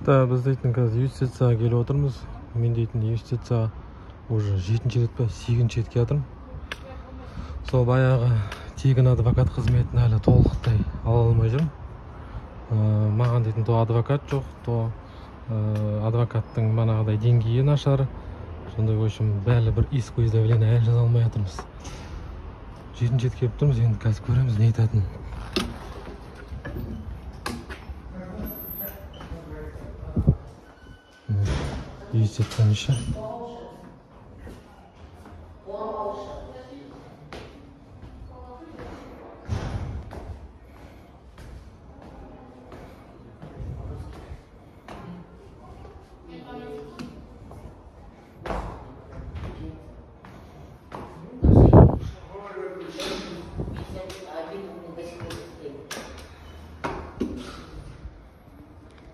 Да, біз дейтін қазір юстицияға келіп отырмыз. Мен дейтін юстицияға уже 7-ші рет па 8-ші рет келіп жатырмын. Сол баяғы тегін адвокат қызметін әлі толықтай ала алмай жүрмін. Маған дейтін то адвокат жоқ, то адвокаттың манағыдай деңгейі нашар. Сондай өшім бәлі бір иск заявление әлі жаза алмай жатырмыз. 7-ші рет келіп тұрмыз, енді қазір көреміз не айтатынын. Юстиция неше?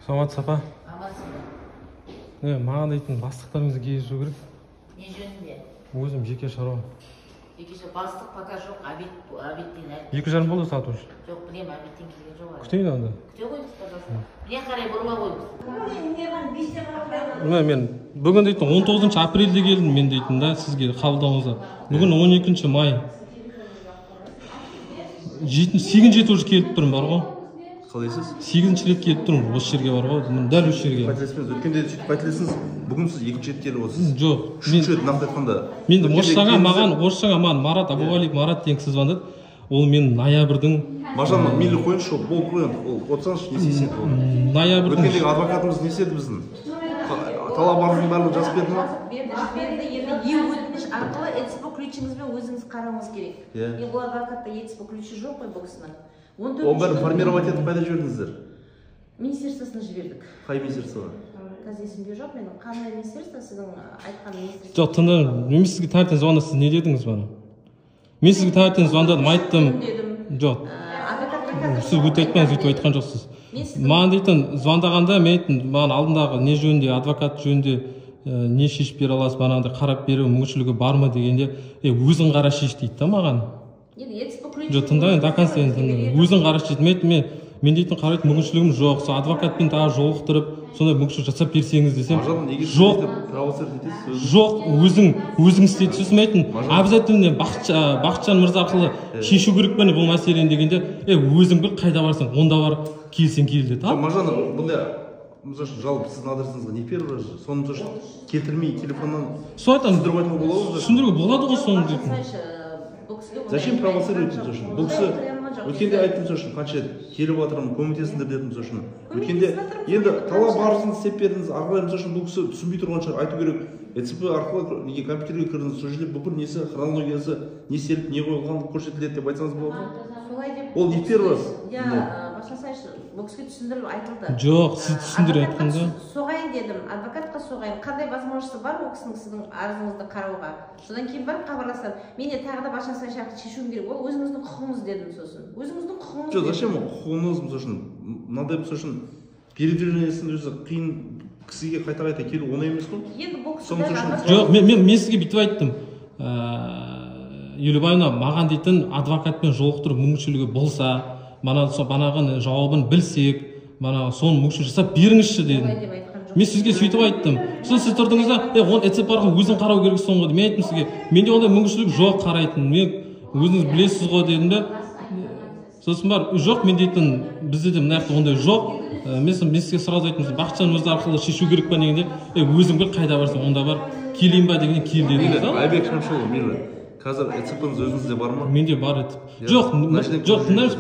Саламатсыз апа. Маған дейтін бастықтарыңызды кездесу керек. Не жөнінде? Өзім жеке шаруа. Бастық пока жоқ, обедтен әлі. 2:30 болды сағат уже. Жоқ, білем, обедтен келген жоқ. Күтейін онда. Күте қойыңыз, пожалуйста. Мен қарай бұрма қойыңыз. Мен бүгін дейтін 19 апрельде келдім мен дейтін да сізге қабылдауыңызға. Бүгін 12 май. 8-ші уже келіп тұрмын бар ғой. Қалайсыз? 8-ші рет келіп тұрмын осы жерге бар ғой. Дәл осы жерге. Пәтелесіңіз өткенде сөйтіп пәтелесіңіз. Бүгін сіз 2-ші рет келіп отырсыз. Жоқ. 3-ші рет нақты айтқанда. Мен орысшаға маған Марат Абуғалиев Марат деген кісі звондады. Ол мен ноябрьдің Мажан мейлі қойыңызшы, ол болып қойын. Отырсаңызшы, не істейсің ол? Ноябрьдің Өткендегі адвокатымыз не істеді біздің? Талап арыздың барлығын жазып берді ма? Берді, енді өтініш арқылы ЭЦП ключіңізбен өзіңіз қарауыңыз керек. Мен бұл адвокатта ЭЦП ключі жоқ қой бұл кісінің. Ол бәрін формировать етіп қайда жібердіңіздер? Министерствосына жібердік. Қай министерствоға? Қазір есімде жоқ, менің қандай министерство сіздің айтқан министерство? жоқ, тыңдаңыз. Мен сізге таңертең звондадым, сіз не дедіңіз бana? Мен сізге таңертең звондадым, айттым. Жоқ. Сіз өте айтпаңыз, өйтіп айтқан жоқсыз. Маған дейтін звондағанда мен айттым, маған алдындағы не жөнінде, адвокат жөнінде не шешіп бере аласыз, бағанағыдай қарап беру мүмкіншілігі бар ма дегенде, өзің қара шеш дейді да маған. Жоқ, тыңдаңыз, до конца өзің қара шеш дейді. Мен дейтін қарайды мүмкіншілігім жоқ, сол адвокатпен тағы жолықтырып, сондай мүмкіншілік жасап берсеңіз десем, жоқ, өзің істейді. Сосын айтын, обязательно Бақытжан мырза арқылы шешу керек пе бұл мәселені дегенде, өзің бір қайда барсаң, онда бар, келсең кел деді. Мажан, бұндай жалпы сіздің адресіңізге не первый раз, соны келтірмей телефоннан түсіндіріп айтуға болады ғой? Түсіндіруге болады ғой соны дейтін. Зачем провоцировать сосын? Бұл кісі өткенде айттым сосын, қанша келіп жатырмын, көмектесіңдер дедім сосын. Өткенде енді талап арызын істеп бердіңіз, ағылайым сосын бұл кісі түсінбей тұрған шығар, айту керек. ЭЦП арқылы неге компьютерге кірдіңіз, сол жерде бүкіл несі, хронологиясы, не істеліп, не қойылған көрсетіледі деп айтсаңыз болады ма? Ол не первый раз? Бұл кісіге түсіндіріп айтылды. Жоқ, сіз түсіндіріп айтқанда. Соғайын дедім, адвокатқа соғайын. Қандай возможности бар ол кісінің сіздің арызыңызды қарауға? Содан кейін барып хабарласам, мен тағы да Бақытжан шақты шешуім керек. Ол өзіңіздің құқығыңыз дедім сосын. Өзіңіздің құқығыңыз. Жоқ, зачем құқығыңыз сосын? Мынандай сосын передвижениесін өзі қиын кісіге қайта келу оңай емес қой? Енді бұл кісі жоқ, мен сізге бүйтіп айттым. Елубайна маған дейтін адвокатпен жолықтыру мүмкіншілігі болса, банағын жауабын білсек, соны мүмкіншілік жасап беріңізші дедім. Мен сізге сөйтіп айттым. Сіз тұрдыңыз да, оны ЭЦП арқылы өзің қарау керексің ғой. Мен айттым сізге, менде ондай мүмкіншілік жоқ қарайтын. Мен өзіңіз білесіз ғой дедім де. Сосын бар, жоқ, мен дейтін, бізде де мына ондай жоқ. Мен сізге сразу айттым, Бақытжан мырза арқылы шешу керек па дегенде, өзің бір қайда барсың, онда бар, келейін ба дегенде кел дедіңіз. Айбек Шамшұлы, мейлі. Қазір ЭЦП-ңыз өзіңізде бар ма? Менде бар ЕЦП. Жоқ, тыңдаңыз.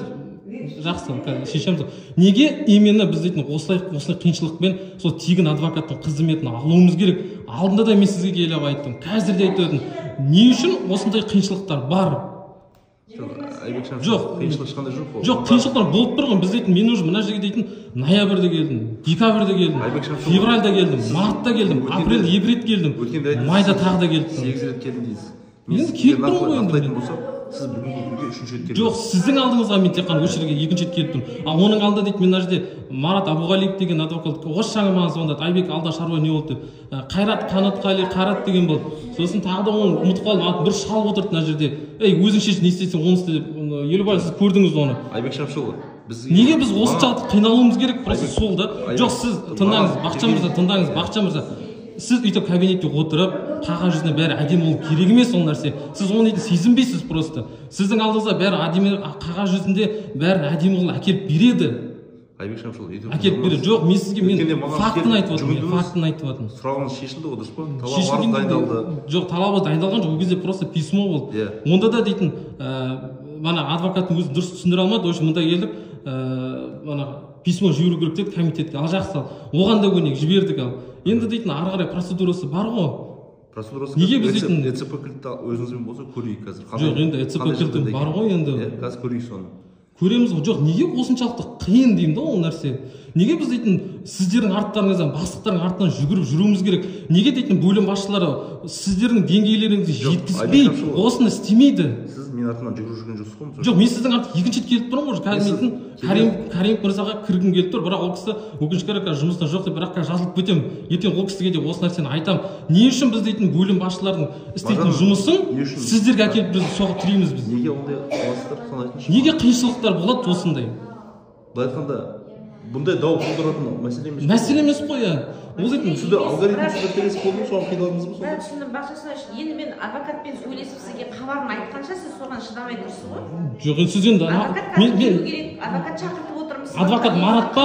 Жақсы, шешеміз. Неге именно біз дейтін осылай қиыншылықпен сол тегін адвокаттың қызметін алуымыз керек? Алдында да мен сізге келіп айттым, қазір де айтып едім. Не үшін осындай қиыншылықтар бар? Жоқ, қиыншылық ешқандай жоқ қой. Жоқ, қиыншылықтар болып тұр ғой. Біз дейтін, мен уже мына жерге дейтін ноябрьде келдім, декабрьде келдім, февральда келдім, мартта келдім, апрельде 2 рет келдім, майда тағы да келдім. 8 рет келдім дейсіз. Енді келіп тұрмын ғой енді. Сіз бүгінгі күнге 3-ші рет келдіңіз. Жоқ, сіздің алдыңызға мен тек қана осы жерге 2-ші рет келіп тұрмын. Ал оның алдында дейді, мен мына жерде Марат Абуғалиев деген адвокат орысшаға маған звондады. Айбек, алда шаруа не болды деп. Қайрат Қанатқали Қайрат деген болды. Сосын тағы да оны ұмытып қалдым. Бір шал отырды мына жерде. Өзің шеш, не істейсің, оны істе деп. Елубай, сіз көрдіңіз оны. Айбек Шамшұлы, неге біз осыншалықты қиналуымыз керек? Просто сол да. Жоқ, сіз тыңдаңыз, Бақытжан мырза, тыңдаңыз, Бақытжан мырза. Сіз өйтіп кабинетте отырып, қағаз жүзіне бәрі әдемі болу керек емес ол нәрсе. Сіз оны сезінбейсіз просто. Сіздің алдыңызда бәрі әдемі, қағаз жүзінде бәрі әдемі қылып әкеліп береді. Айбек Шамшылов, әкеліп береді. Жоқ, мен сізге фактын айтып отырмын, фактын айтып отырмын. Сұрағыңыз шешілді ғой, дұрыс па? Талабыңыз дайындалды. Жоқ, талабы дайындалған жоқ, ол кезде просто письмо болды. Онда да дейтін, мана адвокаттың өзі дұрыс түсіндіре алмады, в общем, мында келдік, мана письмо жіберу керек деді комитетке, ал жақсы ал. Оған да көнек жібердік ал. Енді дейтін ары қарай процедурасы бар ғой. Процедурасы неге біз дейтін ЭЦП кілті өзіңізбен болса көрейік қазір. Жоқ, енді ЭЦП кілті бар ғой енді. Қазір көрейік соны. Көреміз ғой. Жоқ, неге осыншалықты қиын деймін да ол нәрсе. Неге біз дейтін сіздердің арттарыңыздан, бастықтардың артынан жүгіріп жүруіміз керек? Неге дейтін бөлім басшылары сіздердің деңгейлеріңізді жеткізбей осыны істемейді? Сіз мен артынан жүгіріп жүрген жоқсыз ғой? Жоқ, мен сіздің артынан екінші рет келіп тұрмын ғой. Каримов мырзаға кіргім келіп тұр, бірақ ол кісі өкінішке орай жұмыстан жоқ деп, бірақ жазылып кетемін. Ертең ол кісіге де осы нәрсені айтамын. Не үшін біз дейтін бөлім басшылардың істейтін жұмысын сіздерге әкеліп біз соғып тіреміз біз? Неге ондай қыласыздар, соны айтыңызшы. Неге қиыншылықтар болады осындай? Былай айтқанда бұндай дау тудыратын мәселе емес. Мәселе емес қой я. Ол дейтін сізде алгоритм сізде теріс болды, соған қиналдыңыз ба? Бәрі түсіндім, Бақытжан. Енді мен адвокатпен сөйлесіп сізге хабарын айтқанша сіз соған шыдамай тұрсыз ғой? Жоқ, сіз енді адвокат шақыртып отырмыз. Адвокат Марат па?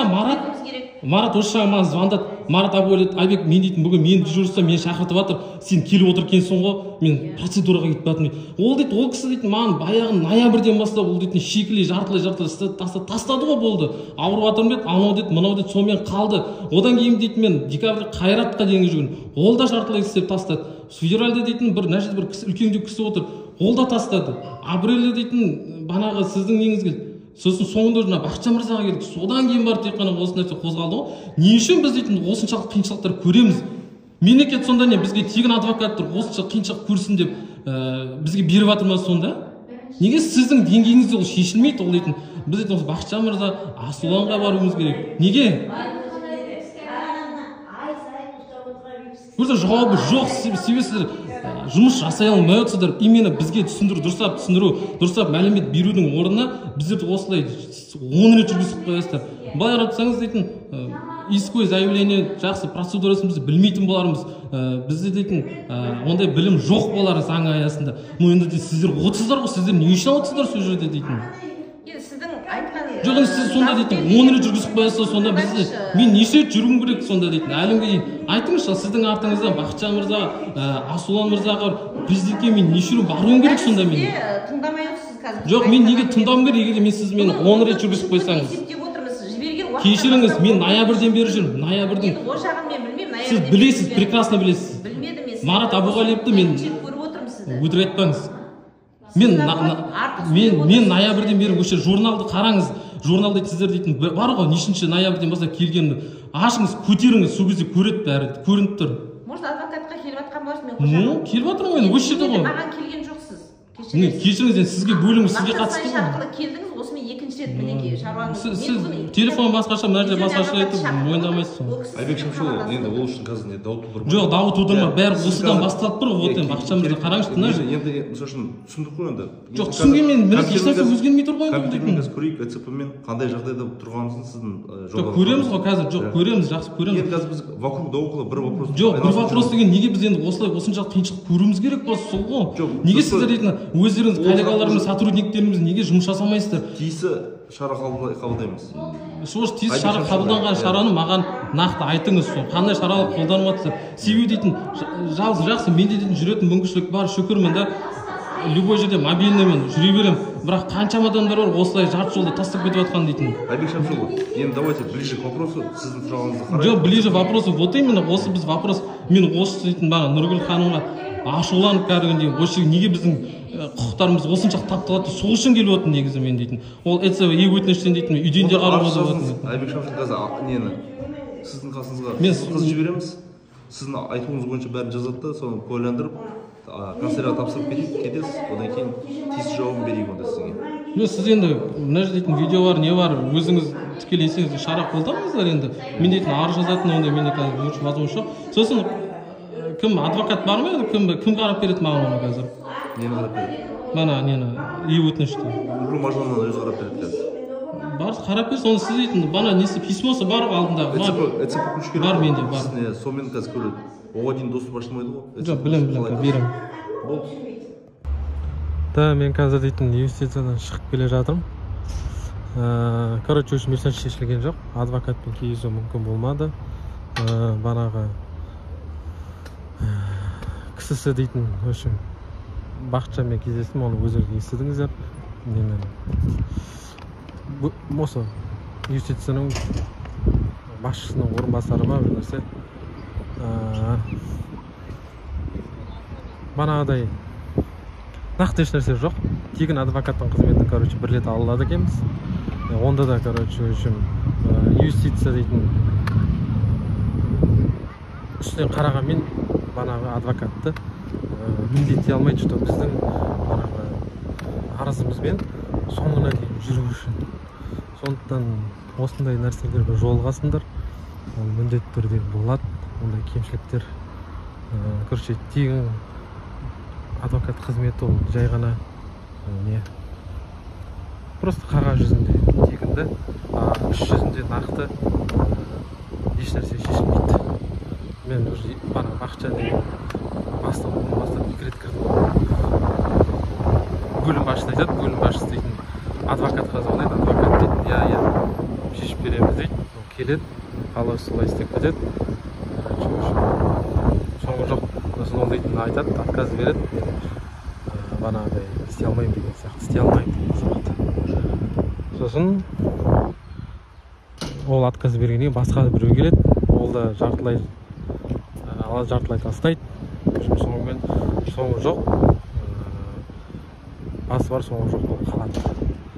Марат осы жағынан маған звондады. Марат абой деді, Айбек, мен дейтін бүгін мен дежурство мені шақыртып жатыр, сен келіп отыр екенсің ғой, мен процедураға кетіп жатырмын дейді. Ол дейді, ол кісі дейтін маған баяғы ноябрьден бастап ол дейтін шикілей жартылай тастады ғой, болды. Ауырып жатырмын деді, анау деді, мынау деді, сонымен қалды. Одан кейін дейтін мен декабрь Қайратқа дейін жүрген. Ол да жартылай істеп тастады. Федеральда дейтін бір мына жерде бір үлкендеу кісі отыр. Ол да тастады. Апрельде дейтін банағы сіздің неңіз келді. Сосын соңында жаңа Бақытжан мырзаға келдік. Содан кейін барып тек қана осы нәрсе қозғалды ғой. Не үшін біз дейтін осыншалық қиыншылықтар көреміз? Мемлекет сонда не бізге тегін адвокаттар осынша қиыншылық көрсін деп бізге беріп жатыр ма сонда? Неге сіздің деңгейіңізде ол шешілмейді? Ол дейтін біз дейтін осы Бақытжан мырза Асуланға баруымыз керек. Неге? Көрсе жауабы жоқ, себебі жұмыс жасай алмай отырсыздар. Именно бізге дұрыстап мәлімет берудің орнына біздерді осылай 10 рет жүргізіп қоясыздар. Былай қарасаңыз дейтін исковое заявление жақсы процедурасын біз білмейтін болармыз. Бізде дейтін ондай білім жоқ болар заң аясында. Но енді сіздер отырсыздар ғой, сіздер не үшін отырсыздар сол жерде дейтін. Жоқ, сіз сонда дейтін 10 рет жүргізіп қоясыз, сонда бізде мен неше рет жүруім керек сонда дейтін. Әлімге дейін айтыңызшы, сіздің артыңыздан Бақытжан мырзаға, Асулан мырзаға, президентке мен неше рет баруым керек сонда мен? Тыңдамай отырсыз қазір. Жоқ, мен неге тыңдауым керек, егер мен сіз мені 10 рет жүргізіп қойсаңыз? Кешіріңіз, мен ноябрьден бері жүрмін. Ноябрьден. О жағын мен білмеймін. Сіз білесіз, прекрасно білесіз. Білмедім мен. Марат Абуғалиевті мен өтірік айтпаңыз. Мен ноябрьден бері өше журналды қараңыз. Журналда сіздер дейтін бар ғой, нешінші ноябрьден бастап келгенімді ашыңыз, көтеріңіз, сол кезде көреді бәрі, көрініп тұр. Может, адвокатқа келіп жатқан боларсыз, мен қожамын. Келіп жатырмын ғой, осы жерде ғой. Маған келген жоқсыз. Кешіріңіз, сізге бөлімі сізге қатысты ғой. Арқылы келдіңіз, осы мен екінші рет мінекей шаруаңыз. Сіз телефон басқаша, мына жерде басқаша айтып мойындамайсыз ғой. Айбек Шамшылов, енді ол үшін қазір не дау тудырма. Жоқ, дау тудырма, бәрі осыдан басталып тұр ғой. Вот Бақытжан мырза қараңызшы, мына жерде. Енді мысалы үшін түсіндік қой енді. Жоқ, түсінгенмен еш нәрсе өзгермей тұр ғой. Компьютермен көрейік, ЭЦП-мен қандай жағдайда тұрғаныңызды сіздің жоқ, көреміз ғой қазір. Жоқ, көреміз, жақсы көреміз. Енді қазір біз вокруг да около бір вопрос. Жоқ, бір вопрос деген неге біз енді осыншалық қиыншылық көруіміз керек болса сол ғой. Неге сіздер дейтін өздеріңіз коллегаларымыз, сотрудниктеріміз неге жұмыс жасамайсыздар? Тиісті шара қабылдаймыз. Сол тиісті шара қабылданған шараны маған нақты айтыңыз, сол қандай шаралар қолданып жатсыздар? Себебі дейтін жақсы, менде дейтін жүретін мүмкіншілік бар, шүкірмін да. Любой жерде мобильныймен жүре беремін. Бірақ қаншама адамдар бар осылай жарты жолда тастап кетіп жатқан дейтін. Айбек Шамшылов, енді давайте ближе к вопросу, сіздің сұрағыңызды қарайық. Жоқ, ближе вопросу, вот именно осы біз вопрос, мен осы дейтін баған Нұргүл ханымға ашуланып кәргенде, осы неге біздің құқықтарымыз осыншалық тапталады, сол үшін келіп отыр негізі мен дейтін. Ол ЭЦП өтініштен дейтін үйден де қарауға да отыр. Айбек Шамшылов қазір нені сіздің қасыңызға қыз жібереміз. Сіздің айтуыңыз бойынша бәрін жазады да, соны куәландырып канцелярияға тапсырып кетесіз, одан кейін тиісті жауабын берейік онда сізге. Сіз енді мына жерде дейтін видео бар, не бар, өзіңіз тікелей шара қолданыңыздар енді. Мен дейтін арыз жазатын ондай менде қазір возможность жоқ. Сосын кім адвокат бар ма? Кім қарап береді маған оны қазір? Нені қарап береді? Мана нені өтінішті. Нұргүл Мажанова өзі қарап береді қазір. барып қарап кел, соны сіз дейтін бана несі письмосы бар ғой алдындағы. ЭЦП күш керек. Бар менде, бар. Сонымен қазір көреді. Оған дейін доступ ашылмайды ғой. Жоқ, білем, берем. Да, мен қазір дейтін инвестициядан шығып келе жатырмын. Короче, үшін мерсен шешілген жоқ. Адвокатпен кездесу мүмкін болмады. Банағы кісісі дейтін, өшім, Бақытжанмен кездестім, оны өздеріңіз естідіңіздер. Осы инвестицияның басшысының орынбасары ма, бір нәрсе. Банағыдай нақты еш нәрсе жоқ. Тегін адвокаттың қызметін, короче, бір рет алады екенбіз. Онда да, короче, үшін инвестиция дейтін үстінен қарағанмен банағы адвокатты міндеттей алмайды, что біздің арызымызбен соңына дейін жүру үшін. Сондықтан осындай нәрселерге жолығасыңдар, ол міндетті түрде болады. Ондай кемшіліктер, короче, тегін адвокат қызметі ол жай ғана не, просто қағаз жүзінде тегінді, іс жүзінде нақты еш нәрсе шешілмейді. Мен бана Бақытжан бастап екі рет кірдім. Бөлім басшысы айтады, бөлім басшысы дейтін адвокатқа звондайды, адвокат дейтін, я шешіп береміз дейді, келеді, қалай солай істеп кетеді. Соңғы жоқ, сосын ол дейтін айтады, отказ береді, банағыдай істей алмаймын деген сияқты, істей алмаймын деген сияқты. Сосын ол отказ бергеннен басқа біреу келеді, ол да жартылай тастайды. Соңымен соңы жоқ, басы бар, соңы жоқ болып қалады.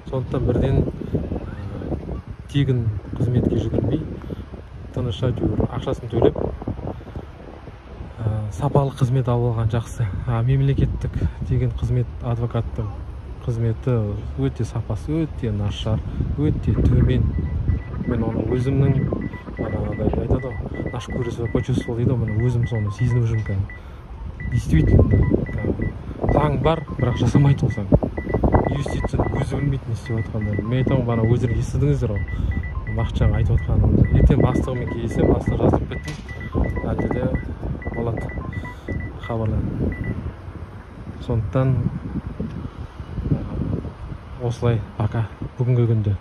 Сондықтан бірден тегін қызметке жүгірмей, тыныша жүгір, ақшасын төлеп, сапалы қызмет алған жақсы. Мемлекеттік деген қызмет, адвокаттың қызметі өте сапасы, өте нашар, өте төмен. Мен оны өзімнің айтады, наш көрісі почувствовал дейді, мен өзім соны сезініп жүрмін. Действительно, заң бар, бірақ жасамайды ол заң. Инвестицияны өзі білмейді не істеп жатқандарын. Мен айтамын, бана өздерің естідіңіздер ғой, Бақытжан айтып жатқанын. Ертең бастығымен кездесем, бастығы жазып кеттім, әлде де болады, хабарлаймын. Сондықтан осылай, пока, бүгінгі күнде.